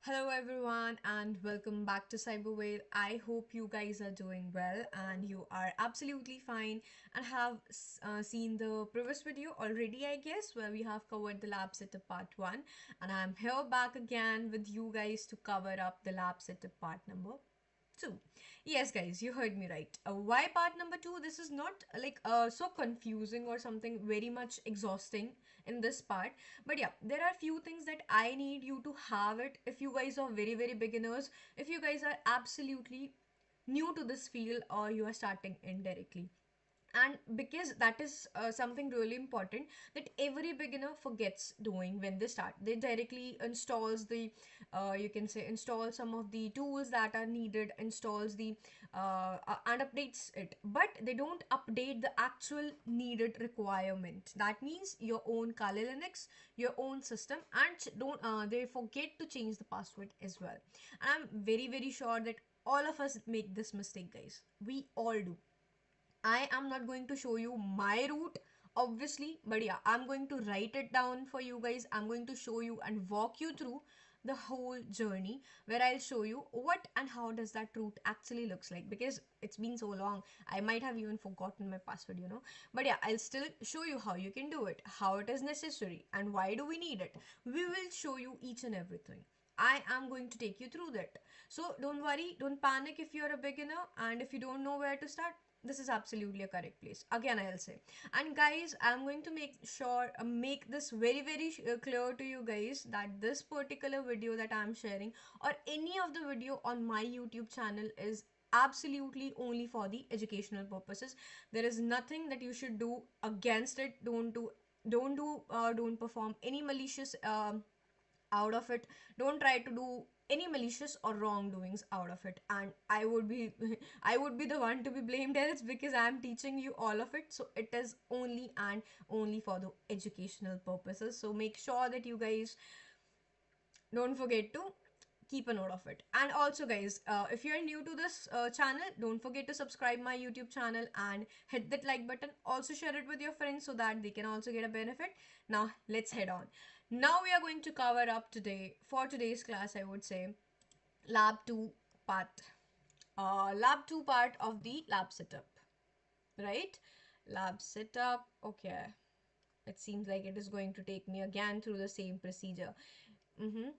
Hello everyone and welcome back to Cyberwhale. I hope you guys are doing well and you are absolutely fine and have seen the previous video already, I guess, where we have covered the lab setup part 1, and I'm here back again with you guys to cover up the lab setup part number 2. Yes, guys, you heard me right. Why part number 2? This is not so confusing or something very much exhausting in this part. But yeah, there are few things that I need you to have it if you guys are very, very beginners, if you guys are absolutely new to this field or you are starting indirectly, and because that is something really important that every beginner forgets doing when they start. They directly installs the you can say install some of the tools that are needed, installs the and updates it, but they don't update the actual needed requirement. That means your own Kali Linux, your own system, and don't they forget to change the password as well. And I'm very, very sure that all of us make this mistake, guys. We all do. I am not going to show you my route, obviously, but yeah, I'm going to write it down for you guys. I'm going to show you and walk you through the whole journey where I'll show you what and how does that route actually looks like, because it's been so long. I might have even forgotten my password. But yeah, I'll still show you how you can do it, how it is necessary, and why do we need it. We will show you each and everything. I am going to take you through that. So don't worry, don't panic if you're a beginner and if you don't know where to start. This is absolutely a correct place. Again, I'll say. And guys, I'm going to make this very, very clear to you guys that this particular video that I'm sharing or any of the video on my YouTube channel is absolutely only for the educational purposes. There is nothing that you should do against it. Don't perform any malicious out of it. Don't try to do any malicious or wrongdoings out of it, and I would be I would be the one to be blamed else, because I'm teaching you all of it. So it is only and only for the educational purposes. So make sure that you guys don't forget to keep a note of it. And also, guys, if you're new to this channel, don't forget to subscribe my YouTube channel and hit that like button. Also share it with your friends so that they can also get a benefit. Now let's head on. Now we are going to cover up today, for today's class, I would say, lab 2 part lab 2 part of the lab setup, right? Lab setup. Okay, it seems like it is going to take me again through the same procedure. Mm-hmm.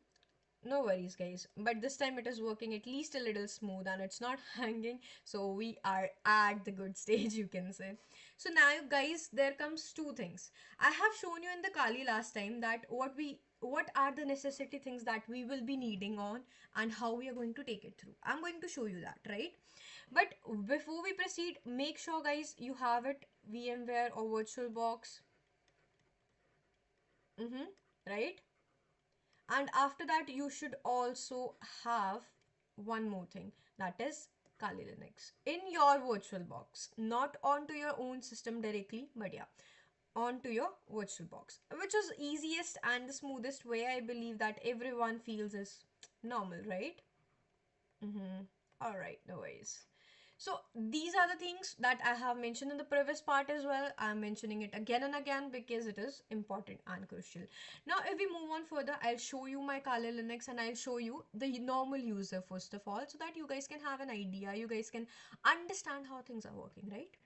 No worries, guys. But this time it is working at least a little smooth and it's not hanging. So we are at the good stage, you can say. So now, guys, there comes two things. I have shown you in the Kali last time that what are the necessity things that we will be needing on and how we are going to take it through. I'm going to show you that, right? But before we proceed, make sure, guys, you have it VMware or VirtualBox. Mm-hmm. Right? And after that, you should also have one more thing, that is Kali Linux in your virtual box, not onto your own system directly, but yeah, onto your virtual box, which is easiest and the smoothest way. I believe that everyone feels is normal, right? Mm-hmm. All right, no worries. So these are the things that I have mentioned in the previous part as well. I'm mentioning it again and again because it is important and crucial. Now, if we move on further, I'll show you my Kali Linux and I'll show you the normal user first of all, so that you guys can have an idea. You guys can understand how things are working, right?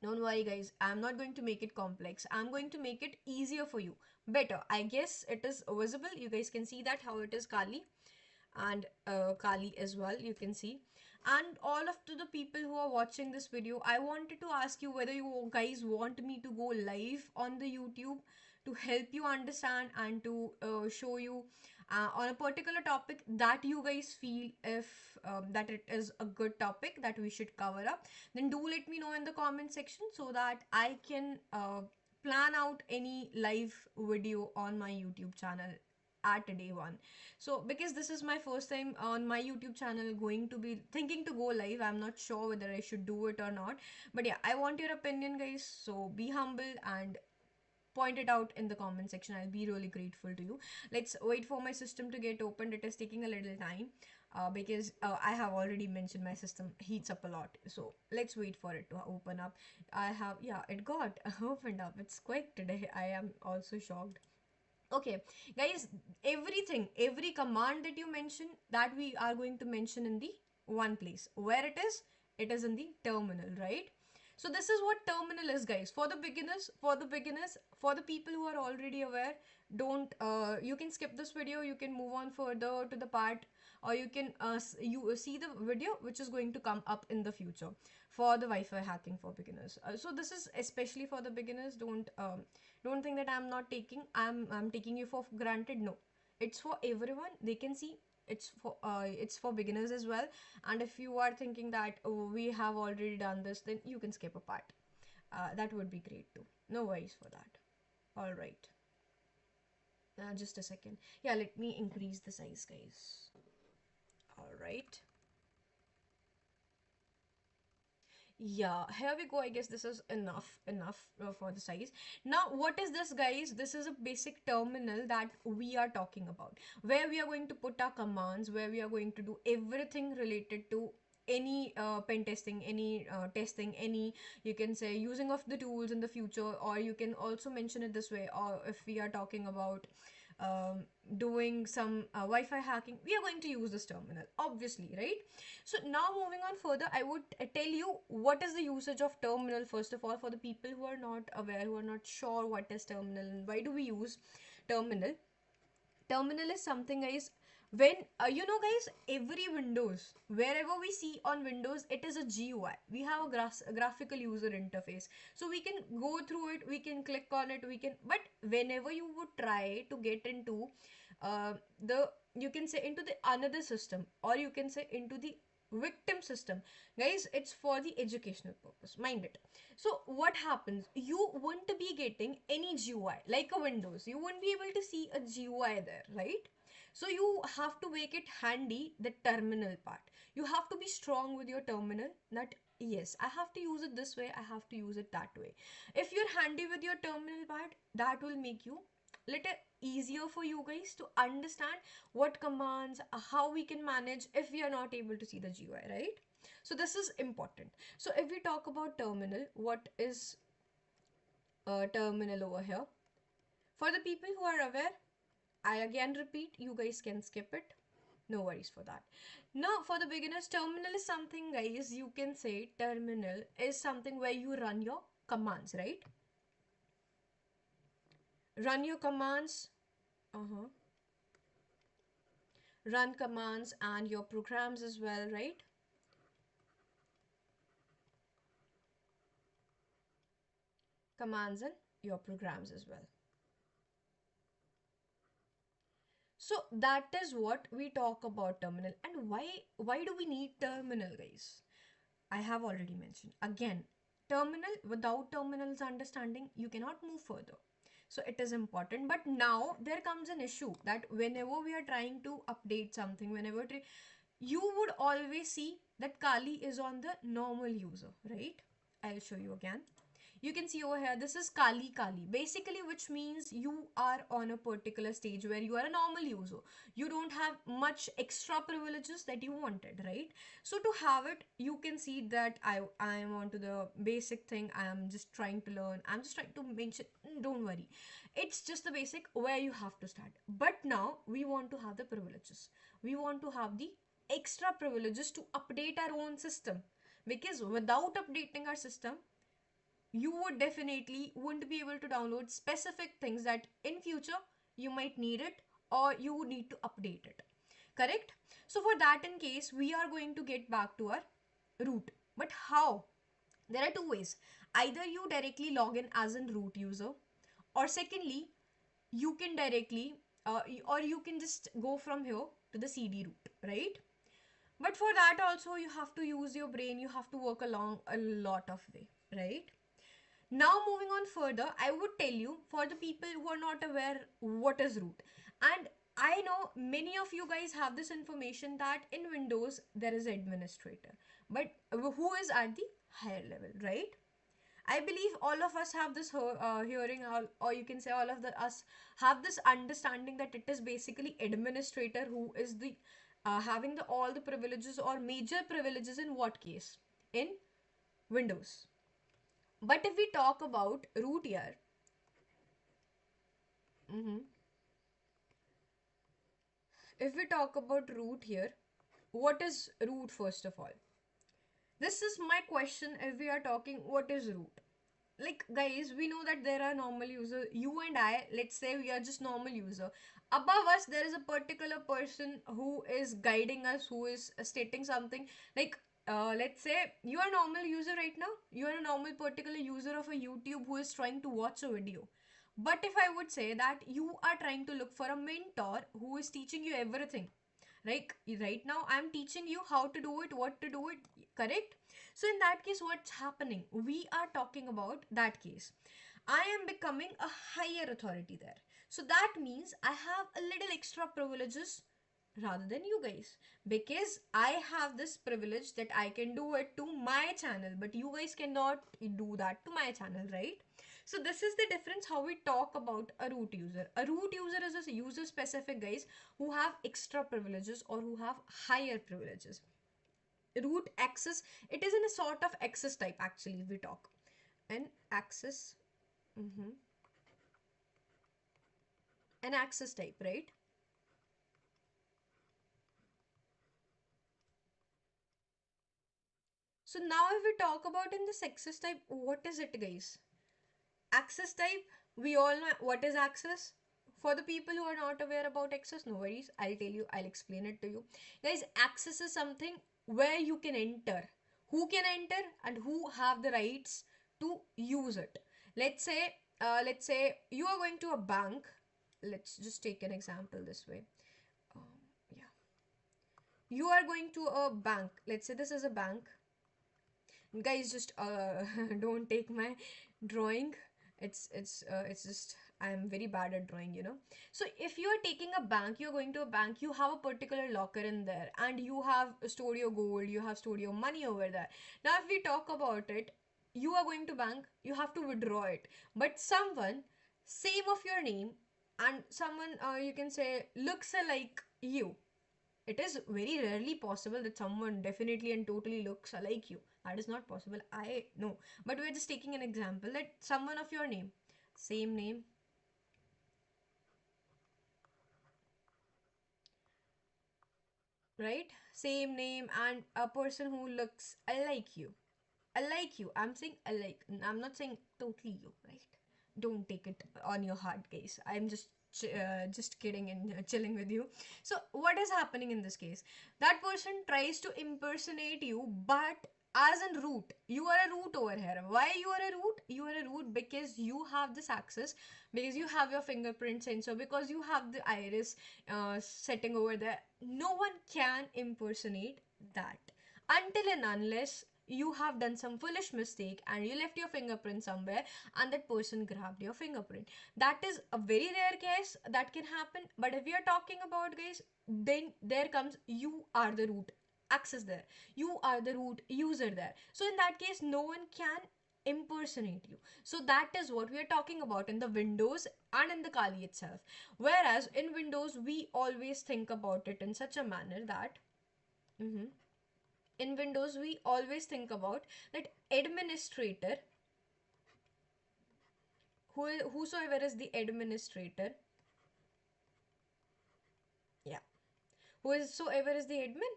Don't worry, guys. I'm not going to make it complex. I'm going to make it easier for you. Better. I guess it is visible. You guys can see that how it is Kali and Kali as well, you can see. And all of to the people who are watching this video, I wanted to ask you whether you guys want me to go live on the YouTube to help you understand and to show you on a particular topic that you guys feel if that it is a good topic that we should cover up. Then do let me know in the comment section so that I can plan out any live video on my YouTube channel at day one. So because this is my first time on my YouTube channel going to be thinking to go live, I'm not sure whether I should do it or not. But yeah, I want your opinion, guys. So be humble and point it out in the comment section. I'll be really grateful to you. Let's wait for my system to get opened. It is taking a little time because I have already mentioned my system heats up a lot. So let's wait for it to open up. I have, yeah, it got opened up. It's quick today. I am also shocked. Okay, guys, every command that you mention, that we are going to mention in the one place. Where it is? It is in the terminal, right? So this is what terminal is, guys. For the people who are already aware, don't you can skip this video, you can move on further to the part, or you can see the video which is going to come up in the future for the Wi-Fi hacking for beginners. So this is especially for the beginners. Don't think that I'm taking you for granted. No, it's for everyone. They can see it's for beginners as well. And if you are thinking that, oh, we have already done this, then you can skip a part. That would be great too. No worries for that. All right. Just a second. Yeah, let me increase the size, guys. All right. Yeah, here we go. I guess this is enough for the size. Now what is this, guys? This is a basic terminal that we are talking about, where we are going to put our commands, where we are going to do everything related to any pen testing, any testing, any, you can say, using of the tools in the future, or you can also mention it this way. Or if we are talking about um, doing some Wi-Fi hacking, we are going to use this terminal, obviously, right? So now moving on further, I would tell you what is the usage of terminal first of all, for the people who are not aware, who are not sure what is terminal and why do we use terminal. Terminal is something, guys, when guys, every windows, wherever we see on windows, it is a GUI. We have a graphical user interface, so we can go through it, we can click on it, we can, but whenever you would try to get into the, you can say, into the another system, or you can say into the victim system, guys, it's for the educational purpose, mind it. So what happens, you won't be getting any GUI like a windows, you won't be able to see a GUI there, right? So you have to make it handy, the terminal part. You have to be strong with your terminal, that yes, I have to use it this way, I have to use it that way. If you're handy with your terminal part, that will make you little easier for you guys to understand what commands, how we can manage if we are not able to see the GUI, right? So this is important. So if we talk about terminal, what is a terminal over here? For the people who are aware, I again repeat, you guys can skip it. No worries for that. Now, for the beginners, terminal is something, guys, you can say terminal is something where you run your commands, right? Run your commands. Uh-huh. Run commands and your programs as well, right? Commands and your programs as well. So that is what we talk about terminal. And why do we need terminal, guys? I have already mentioned. Again, terminal, without terminal's understanding, you cannot move further. So it is important. But now there comes an issue that whenever we are trying to update something, you would always see that Kali is on the normal user, right? I'll show you again. You can see over here, this is Kali Kali, basically, which means you are on a particular stage where you are a normal user. You don't have much extra privileges that you wanted, right? So to have it, you can see that I am onto the basic thing. I am just trying to learn. I'm just trying to mention, don't worry. It's just the basic where you have to start. But now we want to have the privileges. We want to have the extra privileges to update our own system, because without updating our system, you would definitely wouldn't be able to download specific things that in future you might need it, or you would need to update it, correct? So for that, in case, we are going to get back to our root. But how? There are two ways. Either you directly log in as a root user, or secondly, you can directly or you can just go from here to the CD root, right? But for that also, you have to use your brain, you have to work along a lot of way, right? Now, moving on further, I would tell you, for the people who are not aware what is root. And I know many of you guys have this information that in Windows there is administrator, but who is at the higher level, right? I believe all of us have this hearing, or you can say all of us have this understanding that it is basically administrator who is the having the all the privileges or major privileges in what case? In Windows. But if we talk about root here, mhm, if we talk about root here, what is root first of all? This is my question. If we are talking what is root, like guys, we know that there are normal user, you and I, let's say we are just normal user. Above us there is a particular person who is guiding us, who is stating something. Like let's say you are a normal user right now, you are a normal particular user of a YouTube who is trying to watch a video. But if I would say that you are trying to look for a mentor who is teaching you everything, like right now I'm teaching you how to do it, what to do it, correct? So in that case, what's happening, we are talking about that case, I am becoming a higher authority there. So that means I have a little extra privileges rather than you guys, because I have this privilege that I can do it to my channel, but you guys cannot do that to my channel, right? So this is the difference how we talk about a root user. A root user is a user specific guys who have extra privileges or who have higher privileges. Root access, it is in a sort of access type actually, we talk an access. Mhm. An access type, right? So now if we talk about in this access type, what is it guys? Access type, we all know what is access. For the people who are not aware about access, no worries, I'll tell you, I'll explain it to you guys. Access is something where you can enter, who can enter and who have the rights to use it. Let's say you are going to a bank. Let's just take an example this way. Yeah, you are going to a bank, let's say this is a bank. Guys, just don't take my drawing. It's just I'm very bad at drawing, you know. So if you are taking a bank, you're going to a bank, you have a particular locker in there and you have stored your gold, you have stored your money over there. Now if we talk about it, you are going to bank, you have to withdraw it, but someone same of your name and someone, you can say, looks like you. It is very rarely possible that someone definitely and totally looks like you. That is not possible, I know. But we're just taking an example that someone of your name, same name, right? Same name and a person who looks alike you. Alike you. I'm saying alike. I'm not saying totally you, right? Don't take it on your heart, guys. I'm just kidding and chilling with you. So what is happening in this case? That person tries to impersonate you, but as in root, you are a root over here. Why you are a root? You are a root because you have this access, because you have your fingerprint sensor, because you have the iris setting over there. No one can impersonate that until and unless you have done some foolish mistake and you left your fingerprint somewhere and that person grabbed your fingerprint. That is a very rare case that can happen. But if we are talking about guys, then there comes, you are the root access there, you are the root user there, so in that case no one can impersonate you. So that is what we are talking about in the Windows and in the Kali itself. Whereas in Windows we always think about it in such a manner that, mhm, in Windows we always think about that administrator, whosoever is the administrator, yeah, whosoever is the admin,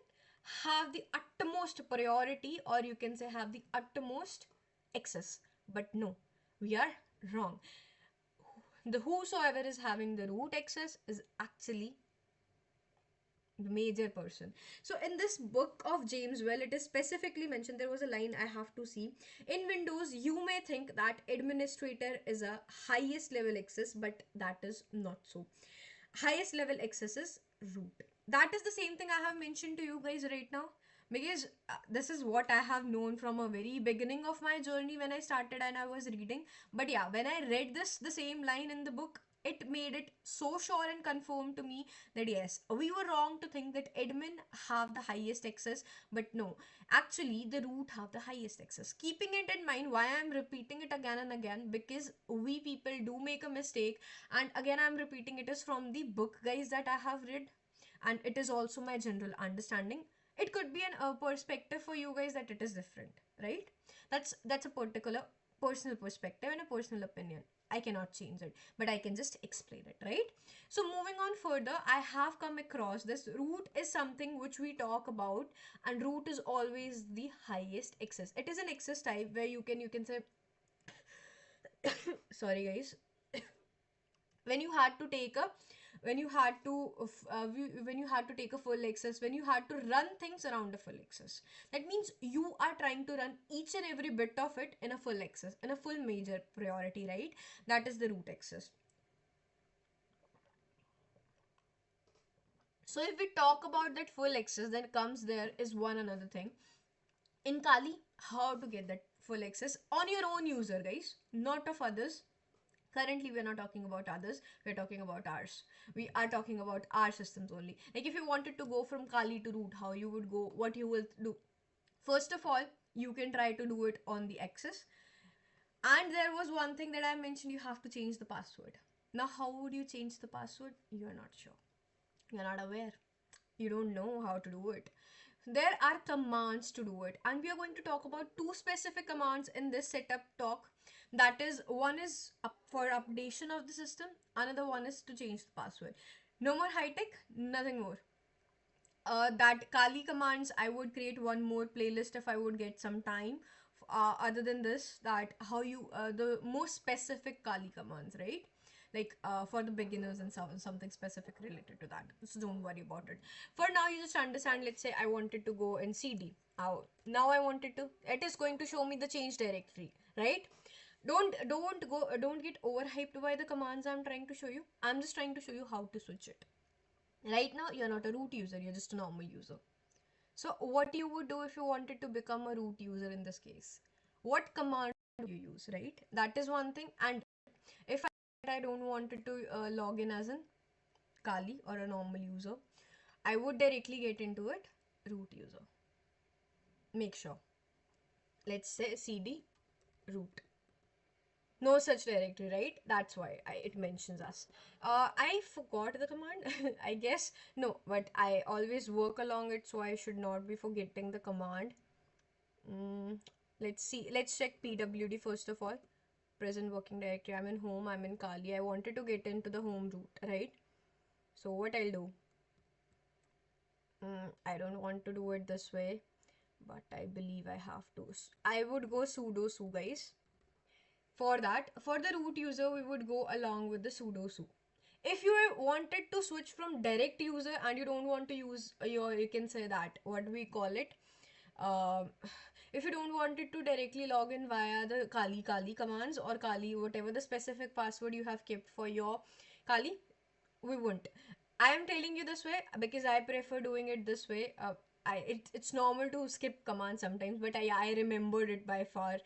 have the utmost priority, or you can say have the utmost access. But no, we are wrong. The whosoever is having the root access is actually the major person. So in this book of James Well, it is specifically mentioned, there was a line I have to see. In Windows, you may think that administrator is a highest level access, but that is not so. Highest level access is root. That is the same thing I have mentioned to you guys right now, because this is what I have known from a very beginning of my journey when I started and I was reading. But yeah, when I read this, the same line in the book, it made it so sure and confirmed to me that yes, we were wrong to think that admin have the highest access, but no, actually the root have the highest access. Keeping it in mind, why I'm repeating it again and again, because we people do make a mistake, and again I'm repeating, it is from the book guys that I have read, and it is also my general understanding. It could be an perspective for you guys that it is different, right? That's a particular personal perspective and a personal opinion. I cannot change it, but I can just explain it, right? So moving on further, I have come across this root is something which we talk about, and root is always the highest excess. It is an excess type where you can say, sorry guys, when you had to take a when you had to when you had to take a full access, when you had to run things around a full access, that means you are trying to run each and every bit of it in a full access, in a full major priority, right? That is the root access. So if we talk about that full access, then comes there is one another thing in Kali, how to get that full access on your own user, guys, not of others. Currently we're not talking about others, we're talking about ours. We are talking about our systems only. Like if you wanted to go from Kali to root, how you would go, what you will do? First of all, you can try to do it on the access. And there was one thing that I mentioned, you have to change the password. Now how would you change the password? You're not sure, you're not aware, you don't know how to do it. There are commands to do it, and we are going to talk about two specific commands in this setup talk. That is, one is up for updation of the system, another one is to change the password. No more high tech, nothing more. That Kali commands, I would create one more playlist if I would get some time. Other than this, that how you the more specific Kali commands, right? Like for the beginners and something specific related to that. So don't worry about it. For now, you just understand. Let's say I wanted to go in CD. Now I wanted to. It is going to show me the change directory, right? Don't get overhyped by the commands I'm trying to show you. I'm just trying to show you how to switch it. Right now, you're not a root user, you're just a normal user. So, what you would do if you wanted to become a root user in this case? What command do you use, right? That is one thing. And if I don't wanted to log in as an Kali or a normal user, I would directly get into it root user. Make sure. Let's say cd root. No such directory, right? That's why it mentions us. I forgot the command. I guess no, but I always work along it, so I should not be forgetting the command. mm, let's see, let's check pwd first of all. Present working directory, I'm in home, I'm in Kali, I wanted to get into the home root, right? So what I'll do, I don't want to do it this way, but I believe I have to. I would go sudo su, guys. For that, for the root user, we would go along with the sudo su. If you wanted to switch from direct user and you don't want to use your, you can say that, what we call it, um, if you don't want it to directly log in via the Kali commands or Kali, whatever the specific password you have kept for your Kali, we won't. I am telling you this way because I prefer doing it this way. It's normal to skip commands sometimes, but I remembered it by far.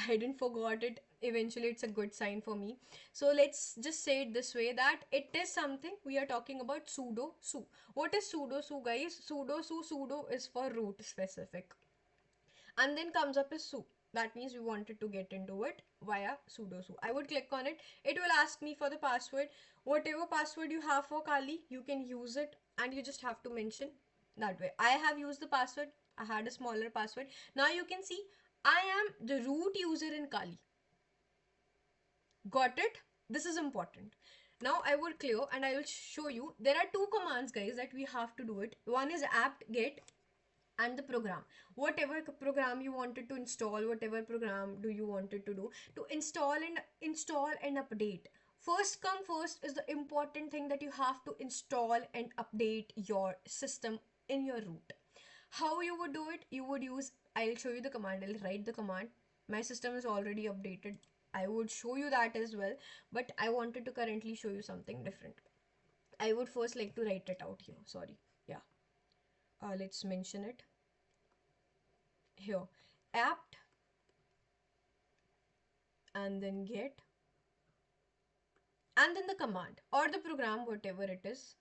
I didn't forgot it. Eventually, it's a good sign for me. So let's just say it this way, that it is something we are talking about sudo su. What is sudo su, guys? Sudo is for root specific, and then comes up is su. That means we wanted to get into it via sudo su. I would click on it. It will ask me for the password. Whatever password you have for Kali, you can use it, and you just have to mention that way. I have used the password. I had a smaller password. Now you can see I am the root user in Kali. Got it? This is important. Now I would clear and I will show you. There are two commands, guys, that we have to do it. One is apt get and the program. Whatever program you wanted to install, whatever program do you wanted to do to install and update. First come first is the important thing, that you have to install and update your system in your root. How you would do it? You would use, I'll show you the command, I'll write the command. My system is already updated. I would show you that as well, but I wanted to currently show you something different. I would first like to write it out here. Sorry. Yeah. Let's mention it here. Apt and then get and then the command or the program, whatever it is.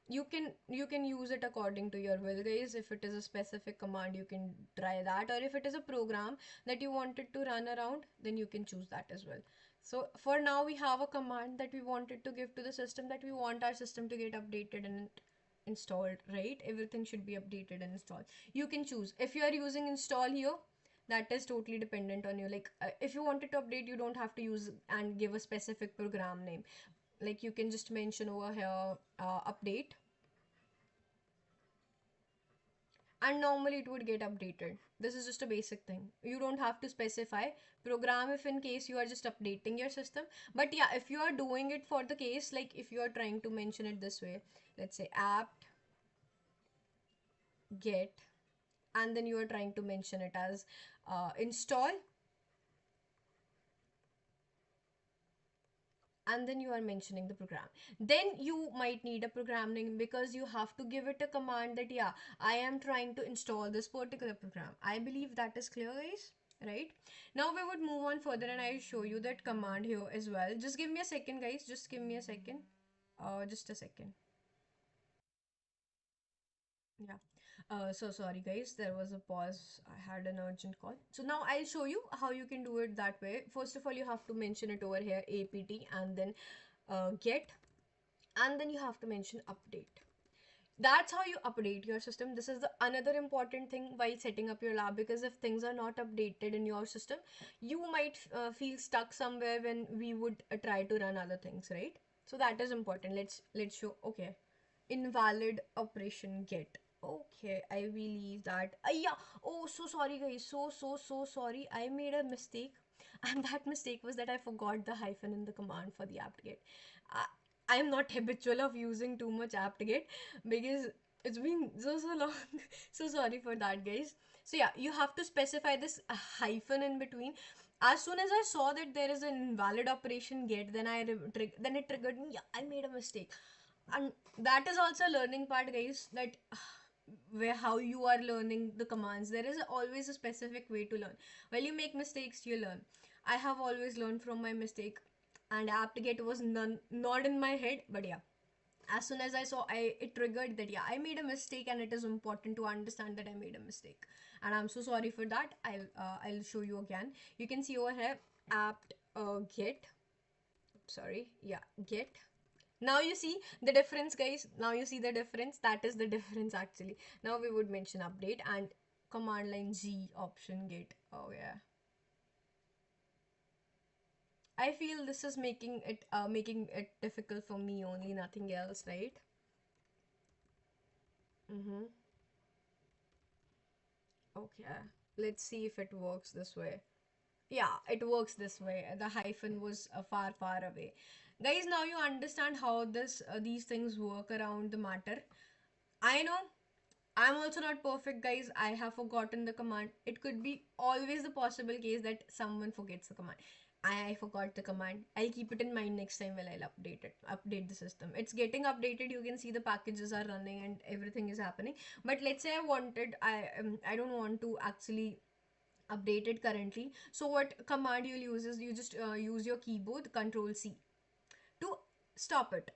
You can use it according to your will, guys. If it is a specific command, you can try that, or if it is a program that you wanted to run around, then you can choose that as well. So for now, we have a command that we wanted to give to the system, that we want our system to get updated and installed, right? Everything should be updated and installed. You can choose if you are using install here, That is totally dependent on you. Like if you wanted to update, you don't have to use and give a specific program name. Like you can just mention over here update, and normally it would get updated. This is just a basic thing. You don't have to specify program if in case you are just updating your system. But yeah, if you are doing it for the case, like if you are trying to mention it this way, let's say apt get, and then you are trying to mention it as install, and then you are mentioning the program, then you might need a program name, because you have to give it a command that yeah, I am trying to install this particular program. I believe that is clear, guys, right? Now we would move on further and I'll show you that command here as well. Just give me a second, guys, just give me a second. Just a second. Yeah. So sorry guys, there was a pause. I had an urgent call. So now I'll show you how you can do it that way. First of all, you have to mention it over here, apt, and then get, and then you have to mention update. That's how you update your system. This is the another important thing while setting up your lab, because if things are not updated in your system, you might feel stuck somewhere when we would try to run other things, right? So that is important. Let's show. Okay, invalid operation get. Okay, I believe that. Yeah. Oh, so sorry, guys. So sorry. I made a mistake, and that mistake was that I forgot the hyphen in the command for the apt-get. I, I'm not habitual of using too much apt-get because it's been so long. So sorry for that, guys. So yeah, you have to specify this hyphen in between. As soon as I saw that there is an invalid operation get, then then it triggered me. Yeah, I made a mistake, and that is also a learning part, guys. That where how you are learning the commands, there is always a specific way to learn. While you make mistakes, you learn. I have always learned from my mistake, and apt-get was not in my head, but yeah, as soon as I saw, it triggered that yeah, I made a mistake, and it is important to understand that I made a mistake, and I'm so sorry for that. I'll show you again. You can see over here apt get, sorry, yeah, get. Now you see the difference, guys. Now you see the difference. That is the difference actually. Now we would mention update and command line G option get. Oh yeah, I feel this is making it difficult for me only, nothing else, right? Mm-hmm. Okay, let's see if it works this way. Yeah, it works this way. The hyphen was far away. Guys, now you understand how these things work around the matter. I know I'm also not perfect, guys. I have forgotten the command. It could be always the possible case that someone forgets the command. I forgot the command. I'll keep it in mind next time when I'll update the system. It's getting updated. You can see the packages are running and everything is happening. But let's say I don't want to actually update it currently. So what command you'll use is you just use your keyboard Control C to stop it.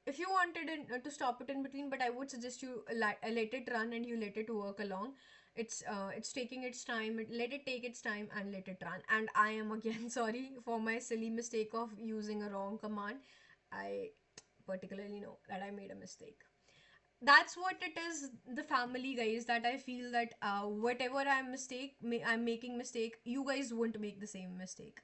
If you wanted to stop it in between, but I would suggest you let it run and you let it work along. It's taking its time. Let it take its time and let it run. And I am again sorry for my silly mistake of using a wrong command. I particularly know that I made a mistake. That's what it is, the family, guys, that I feel that whatever I'm making mistake, you guys won't make the same mistake,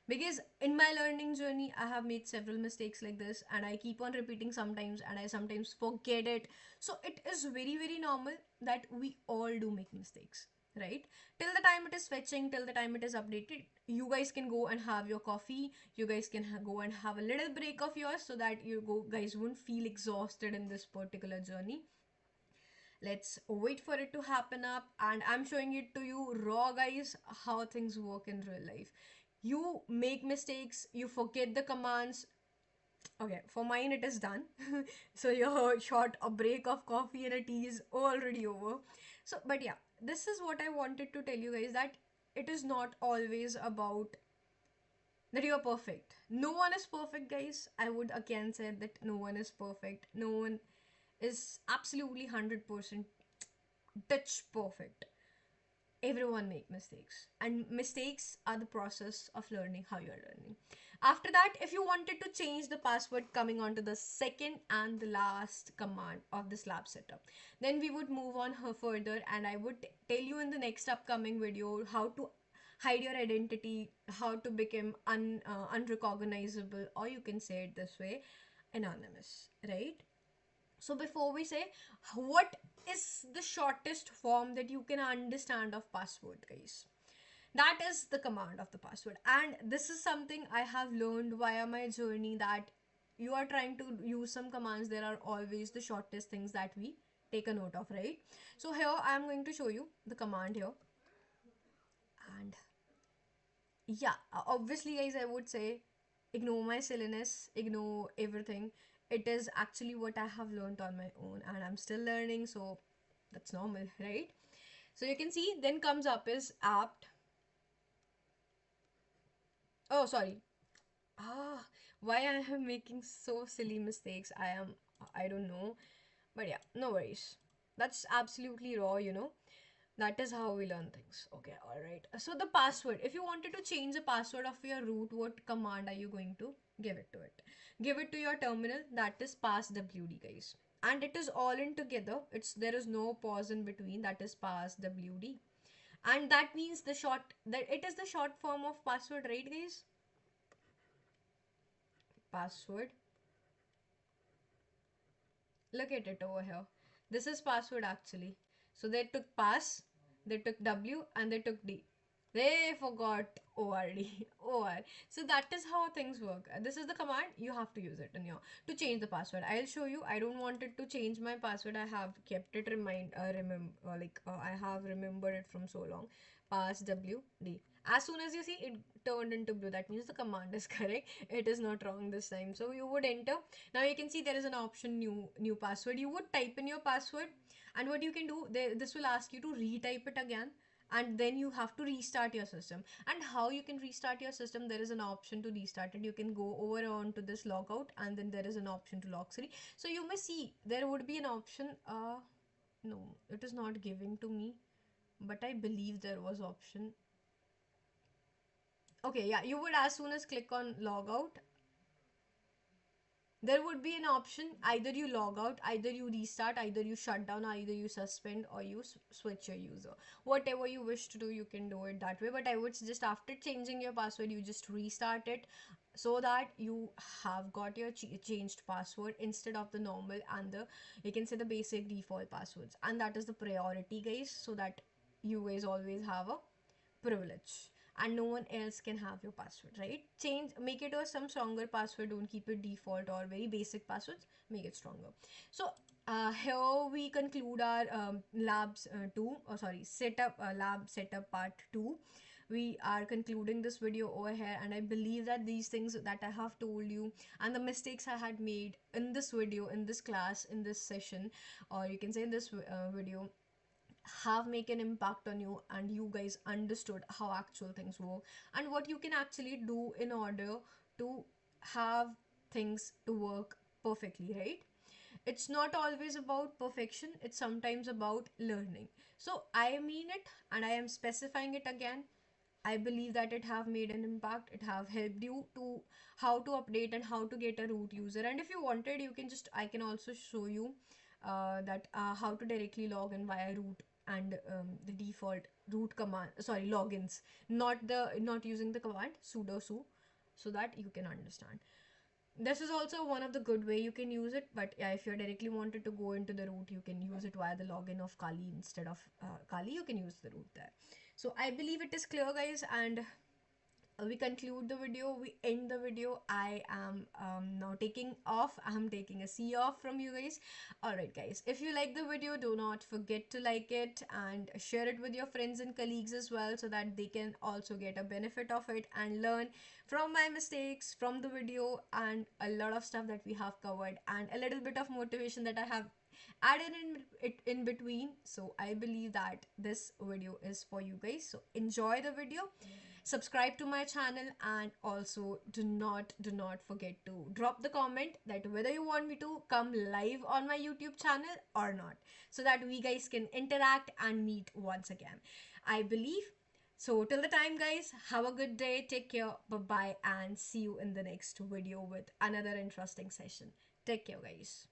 because in my learning journey I have made several mistakes like this, and I keep on repeating sometimes, and I sometimes forget it. So it is very normal that we all do make mistakes, right? Till the time it is fetching, till the time it is updated, you guys can go and have your coffee. You guys can go and have a little break of yours, so that guys won't feel exhausted in this particular journey. Let's wait for it to happen up, and I'm showing it to you raw, guys, how things work in real life. You make mistakes, you forget the commands. Okay, for mine it is done. So your short a break of coffee and a tea is already over. So but yeah, this is what I wanted to tell you guys, that it is not always about that you're perfect. No one is perfect, guys. I would again say that no one is perfect. No one is absolutely 100% touch perfect. Everyone make mistakes, and mistakes are the process of learning how you're learning. After that, if you wanted to change the password, coming on to the second and the last command of this lab setup, then we would move on further, and I would tell you in the next upcoming video how to hide your identity, how to become unrecognizable, or you can say it this way, anonymous, right? So before we say, what is the shortest form that you can understand of password, guys? That is the command of the password. And this is something I have learned via my journey, that you are trying to use some commands, there are always the shortest things that we take a note of, right? So here I am going to show you the command here. And yeah, obviously guys, I would say ignore my silliness, ignore everything. It is actually what I have learned on my own, and I'm still learning, so that's normal, right? So you can see then comes up is apt. Oh, sorry. Ah, why I am making so silly mistakes, I don't know. But yeah, no worries. That's absolutely raw. That is how we learn things. Okay, all right. So the password, if you wanted to change the password of your root, what command are you going to give it to it? Give it to your terminal, that is passwd, guys. And it is all in together. There is no pause in between, that is passwd. And that means that it is the short form of password, right guys? Password. Look at it over here. This is password actually. So they took pass, they took W, and they took D. They forgot ORD. OR. So that is how things work. This is the command. You have to use it in your to change the password. I'll show you. I don't want it to change my password. I have kept it I have remembered it from so long. Pass W D. As soon as you see it turned into blue, that means the command is correct. It is not wrong this time. So you would enter. Now you can see there is an option new password. You would type in your password, and what you can do, this will ask you to retype it again, and then you have to restart your system. And how you can restart your system, there is an option to restart it. You can go over on to this logout, and then there is an option to lock screen. So you may see there would be an option. No, it is not giving to me, but I believe there was option. Okay, yeah, you would as soon as click on logout, there would be an option, either you log out, either you restart, either you shut down, either you suspend, or you switch your user. Whatever you wish to do, you can do it that way, but I would suggest after changing your password, you just restart it, so that you have got your changed password instead of the normal and the, you can say, the basic default passwords. And that is the priority, guys, so that you guys always have a privilege, and no one else can have your password, right? Make it a some stronger password. Don't keep it default or very basic passwords. Make it stronger. So here we conclude our labs 2, or sorry, setup lab setup part 2. We are concluding this video over here, and I believe that these things that I have told you, and the mistakes I had made in this video, in this class, in this session, or you can say in this video, have make an impact on you, and you guys understood how actual things work, and what you can actually do in order to have things to work perfectly, right? It's not always about perfection, it's sometimes about learning. So I mean it, and I am specifying it again. I believe that it have made an impact, it have helped you to how to update and how to get a root user. And if you wanted, you can just, I can also show you that how to directly log in via root, and the default root command, sorry, logins, not using the command sudo su, so that you can understand. This is also one of the good way you can use it, but yeah, if you directly wanted to go into the root, you can use it via the login of Kali instead of Kali. You can use the root there. So I believe it is clear, guys, and we conclude the video, we end the video. I am now taking off. I'm taking a see off from you guys. All right, guys, if you like the video, do not forget to like it and share it with your friends and colleagues as well, so that they can also get a benefit of it and learn from my mistakes, from the video, and a lot of stuff that we have covered, and a little bit of motivation that I have added in between. So I believe that this video is for you guys, so enjoy the video, subscribe to my channel, and also do not forget to drop the comment that whether you want me to come live on my YouTube channel or not, so that we guys can interact and meet once again. I believe So, till the time, guys, have a good day, take care, bye bye, and see you in the next video with another interesting session. Take care, guys.